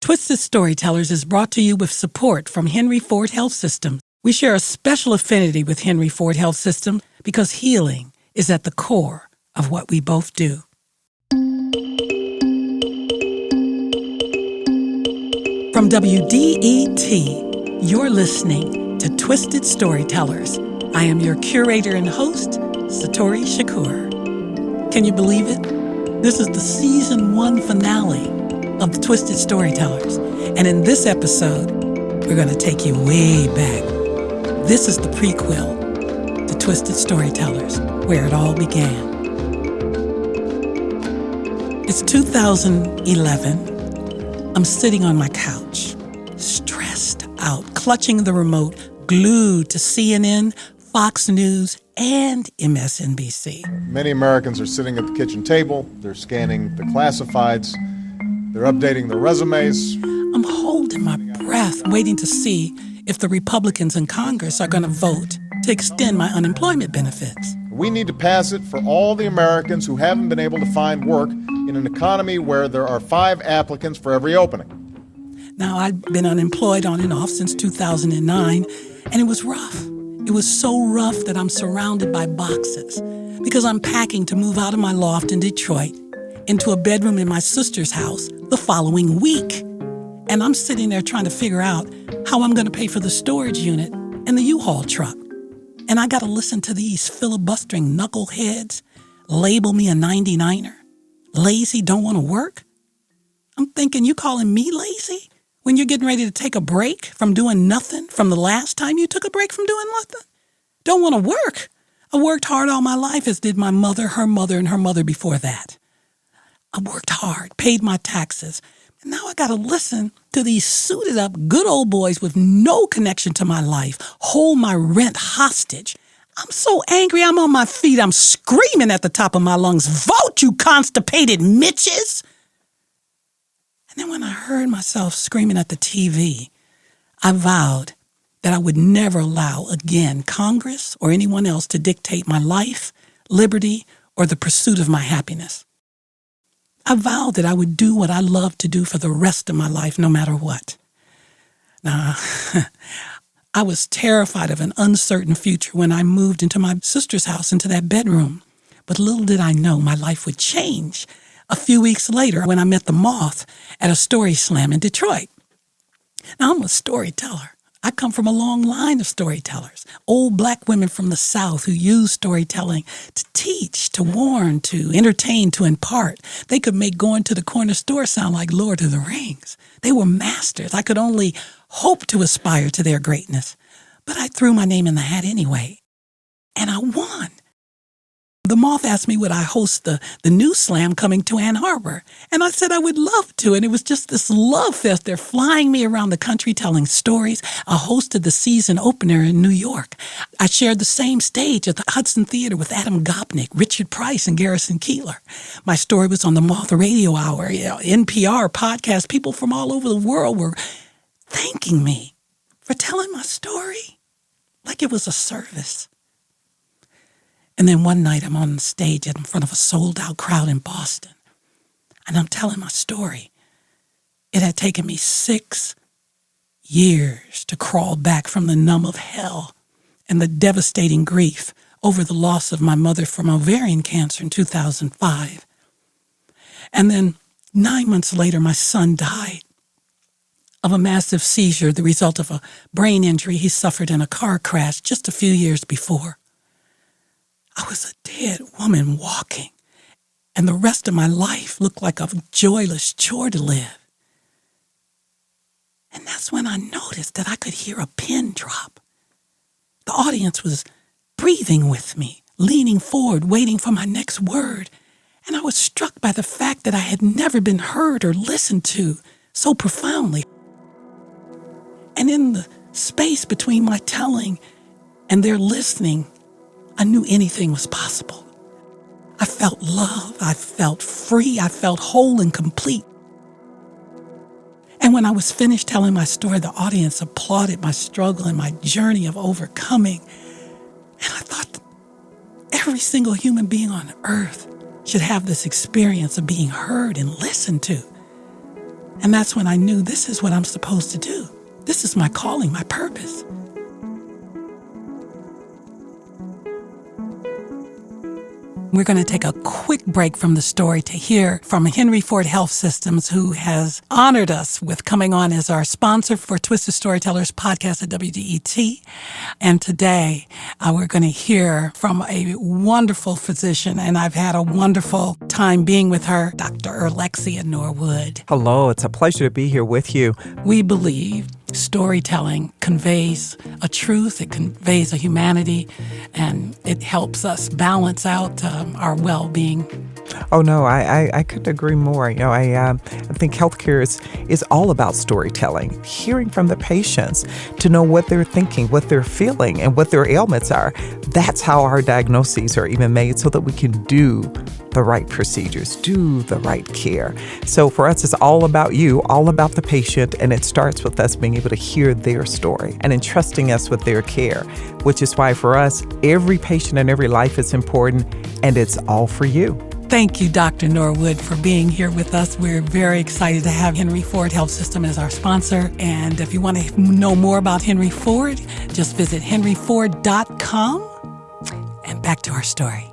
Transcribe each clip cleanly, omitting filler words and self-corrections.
Twisted Storytellers is brought to you with support from Henry Ford Health System. We share a special affinity with Henry Ford Health System because healing is at the core of what we both do. From WDET, you're listening to Twisted Storytellers. I am your curator and host, Satori Shakur. Can you believe it? This is the season 1 finale of the Twisted Storytellers. And in this episode, we're going to take you way back. This is the prequel to Twisted Storytellers, where it all began. It's 2011. I'm sitting on my couch, stressed out, clutching the remote, glued to CNN, Fox News, and MSNBC. Many Americans are sitting at the kitchen table. They're scanning the classifieds. They're updating their resumes. I'm holding my breath, waiting to see if the Republicans in Congress are going to vote to extend my unemployment benefits. We need to pass it for all the Americans who haven't been able to find work in an economy where there are 5 applicants for every opening. Now, I've been unemployed on and off since 2009, and it was rough. It was so rough that I'm surrounded by boxes because I'm packing to move out of my loft in Detroit into a bedroom in my sister's house the following week. And I'm sitting there trying to figure out how I'm going to pay for the storage unit and the U-Haul truck. And I got to listen to these filibustering knuckleheads label me a 99er. Lazy, don't want to work? I'm thinking, you calling me lazy when you're getting ready to take a break from doing nothing from the last time you took a break from doing nothing? Don't want to work. I worked hard all my life, as did my mother, her mother, and her mother before that. I worked hard, paid my taxes, and now I got to listen to these suited up good old boys with no connection to my life hold my rent hostage. I'm so angry I'm on my feet. I'm screaming at the top of my lungs, "Vote, you constipated Mitches!" And then when I heard myself screaming at the TV, I vowed that I would never allow again Congress or anyone else to dictate my life, liberty, or the pursuit of my happiness. I vowed that I would do what I love to do for the rest of my life, no matter what. Now, I was terrified of an uncertain future when I moved into my sister's house, into that bedroom. But little did I know my life would change a few weeks later when I met the Moth at a story slam in Detroit. Now, I'm a storyteller. I come from a long line of storytellers, old black women from the South who use storytelling to teach, to warn, to entertain, to impart. They could make going to the corner store sound like Lord of the Rings. They were masters. I could only hope to aspire to their greatness. But I threw my name in the hat anyway, and I won. The Moth asked me would I host the new slam coming to Ann Arbor. And I said I would love to. And it was just this love fest. They're flying me around the country telling stories. I hosted the season opener in New York. I shared the same stage at the Hudson Theater with Adam Gopnik, Richard Price, and Garrison Keillor. My story was on the Moth Radio Hour, NPR podcast. People from all over the world were thanking me for telling my story like it was a service. And then one night I'm on the stage in front of a sold-out crowd in Boston, and I'm telling my story. It had taken me 6 years to crawl back from the numb of hell and the devastating grief over the loss of my mother from ovarian cancer in 2005. And then 9 months later, my son died of a massive seizure, the result of a brain injury he suffered in a car crash just a few years before. I was a dead woman walking, and the rest of my life looked like a joyless chore to live. And that's when I noticed that I could hear a pin drop. The audience was breathing with me, leaning forward, waiting for my next word. And I was struck by the fact that I had never been heard or listened to so profoundly. And in the space between my telling and their listening, I knew anything was possible. I felt love, I felt free, I felt whole and complete. And when I was finished telling my story, the audience applauded my struggle and my journey of overcoming. And I thought every single human being on earth should have this experience of being heard and listened to. And that's when I knew this is what I'm supposed to do. This is my calling, my purpose. We're going to take a quick break from the story to hear from Henry Ford Health Systems, who has honored us with coming on as our sponsor for Twisted Storytellers podcast at WDET. And today we're going to hear from a wonderful physician, and I've had a wonderful time being with her, Dr. Alexia Norwood. Hello, it's a pleasure to be here with you. We believe storytelling conveys a truth, it conveys a humanity, and it helps us balance out our well-being. Oh, no, I couldn't agree more. I think healthcare is all about storytelling, hearing from the patients to know what they're thinking, what they're feeling, and what their ailments are. That's how our diagnoses are even made, so that we can do the right procedures, do the right care. So for us, it's all about you, all about the patient, and it starts with us being able to hear their story and entrusting us with their care, which is why for us, every patient and every life is important, and it's all for you. Thank you, Dr. Norwood, for being here with us. We're very excited to have Henry Ford Health System as our sponsor. And if you want to know more about Henry Ford, just visit henryford.com. And back to our story.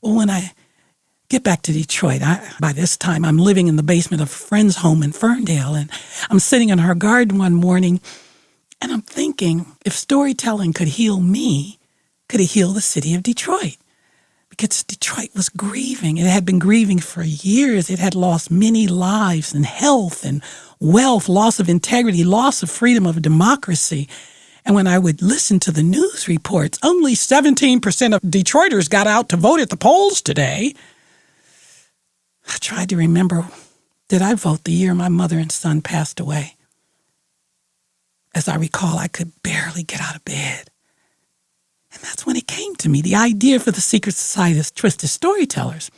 Well, when I get back to Detroit, by this time I'm living in the basement of a friend's home in Ferndale, and I'm sitting in her garden one morning, and I'm thinking, if storytelling could heal me, could it heal the city of Detroit? Because Detroit was grieving. It had been grieving for years. It had lost many lives and health and wealth, loss of integrity, loss of freedom of democracy. And when I would listen to the news reports, only 17% of Detroiters got out to vote at the polls today. I tried to remember, did I vote the year my mother and son passed away? As I recall, I could barely get out of bed. And that's when it came to me, the idea for the Secret Society of Twisted Storytellers.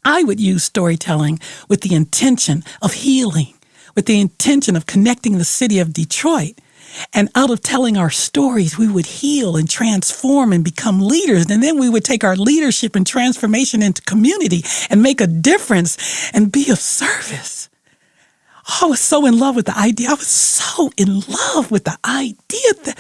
I would use storytelling with the intention of healing, with the intention of connecting the city of Detroit. And out of telling our stories, we would heal and transform and become leaders. And then we would take our leadership and transformation into community and make a difference and be of service. I was so in love with the idea. I was so in love with the idea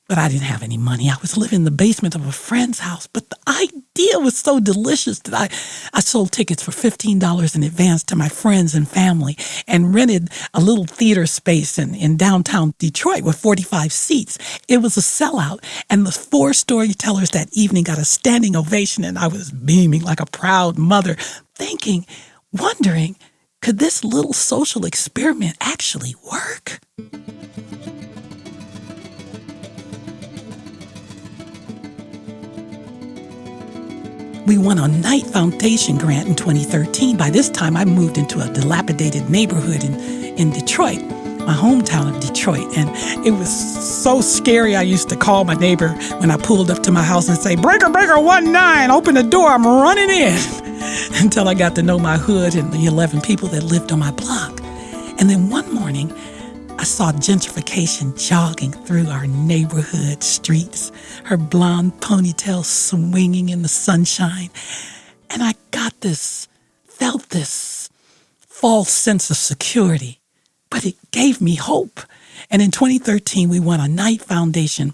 but I didn't have any money. I was living in the basement of a friend's house, but the idea was so delicious that I sold tickets for $15 in advance to my friends and family and rented a little theater space in downtown Detroit with 45 seats. It was a sellout, and the 4 storytellers that evening got a standing ovation, and I was beaming like a proud mother, wondering, could this little social experiment actually work? We won a Knight Foundation grant in 2013. By this time, I moved into a dilapidated neighborhood in Detroit, my hometown of Detroit. And it was so scary. I used to call my neighbor when I pulled up to my house and say, "Breaker, breaker, 19, open the door, I'm running in." Until I got to know my hood and the 11 people that lived on my block. And then one morning, I saw gentrification jogging through our neighborhood streets, her blonde ponytail swinging in the sunshine. And I felt this false sense of security, but it gave me hope. And in 2013, we won a Knight Foundation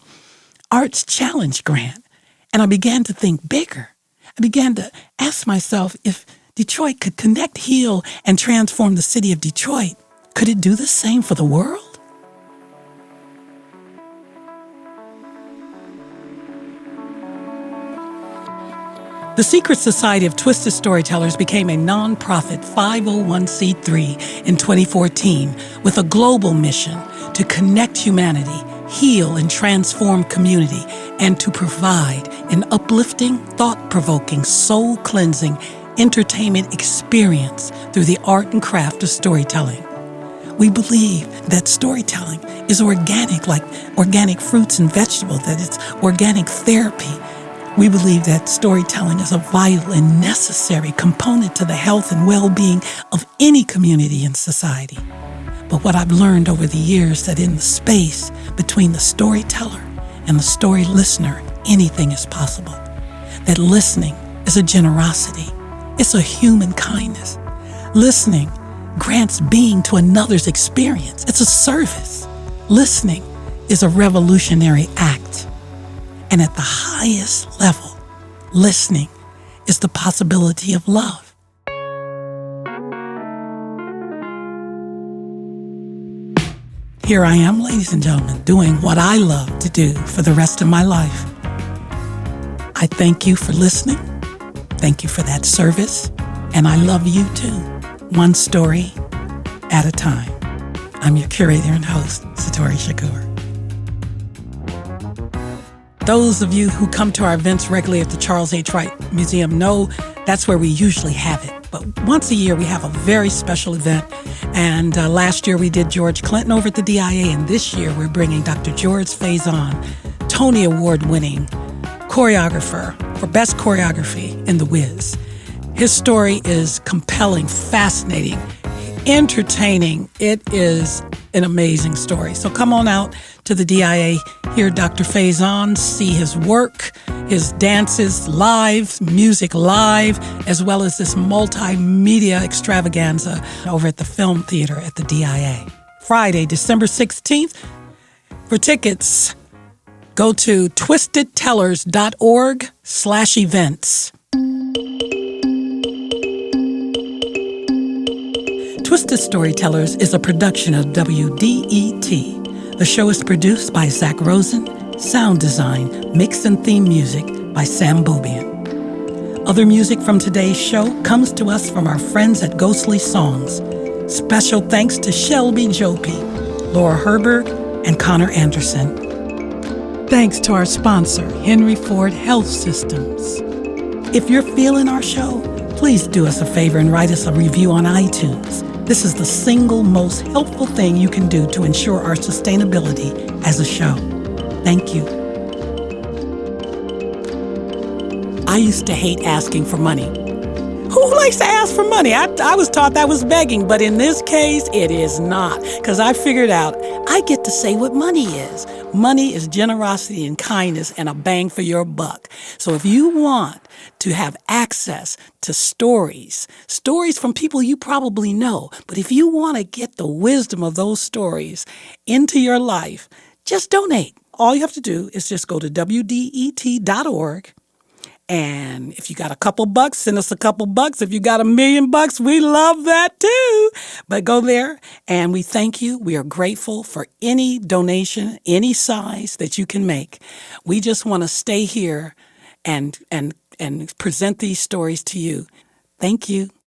Arts Challenge grant. And I began to think bigger. I began to ask myself, if Detroit could connect, heal, and transform the city of Detroit, could it do the same for the world? The Secret Society of Twisted Storytellers became a nonprofit 501c3 in 2014 with a global mission to connect humanity, heal and transform community, and to provide an uplifting, thought-provoking, soul-cleansing entertainment experience through the art and craft of storytelling. We believe that storytelling is organic, like organic fruits and vegetables, that it's organic therapy. We believe that storytelling is a vital and necessary component to the health and well-being of any community and society. But what I've learned over the years, that in the space between the storyteller and the story listener, anything is possible. that listening is a generosity. It's a human kindness. Listening grants being to another's experience. It's a service. Listening is a revolutionary act. And at the highest level, listening is the possibility of love. Here I am, ladies and gentlemen, doing what I love to do for the rest of my life. I thank you for listening. Thank you for that service. And I love you too, one story at a time. I'm your curator and host, Satori Shakur. Those of you who come to our events regularly at the Charles H. Wright Museum know that's where we usually have it. But once a year, we have a very special event. And last year, we did George Clinton over at the DIA. And this year, we're bringing Dr. George Faison, Tony Award-winning choreographer for Best Choreography in The Wiz. His story is compelling, fascinating, entertaining. It is an amazing story. So come on out to the DIA, hear Dr. Faison, see his work, his dances live, music live, as well as this multimedia extravaganza over at the Film Theater at the DIA. Friday, December 16th. For tickets, go to twistedtellers.org/events. Twisted Storytellers is a production of WDET. The show is produced by Zach Rosen, sound design, mix and theme music by Sam Bobian. Other music from today's show comes to us from our friends at Ghostly Songs. Special thanks to Shelby Jopi, Laura Herberg, and Connor Anderson. Thanks to our sponsor, Henry Ford Health Systems. If you're feeling our show, please do us a favor and write us a review on iTunes. This is the single most helpful thing you can do to ensure our sustainability as a show. Thank you. I used to hate asking for money. Who likes to ask for money? I was taught that was begging, but in this case, it is not. Because I figured out I get to say what money is. Money is generosity and kindness and a bang for your buck. So if you want to have access to stories from people you probably know, but if you want to get the wisdom of those stories into your life, just donate. All you have to do is just go to WDET.org. And if you got a couple bucks, send us a couple bucks. If you got $1 million, we love that too. But go there and we thank you. We are grateful for any donation, any size that you can make. We just want to stay here and present these stories to you. Thank you.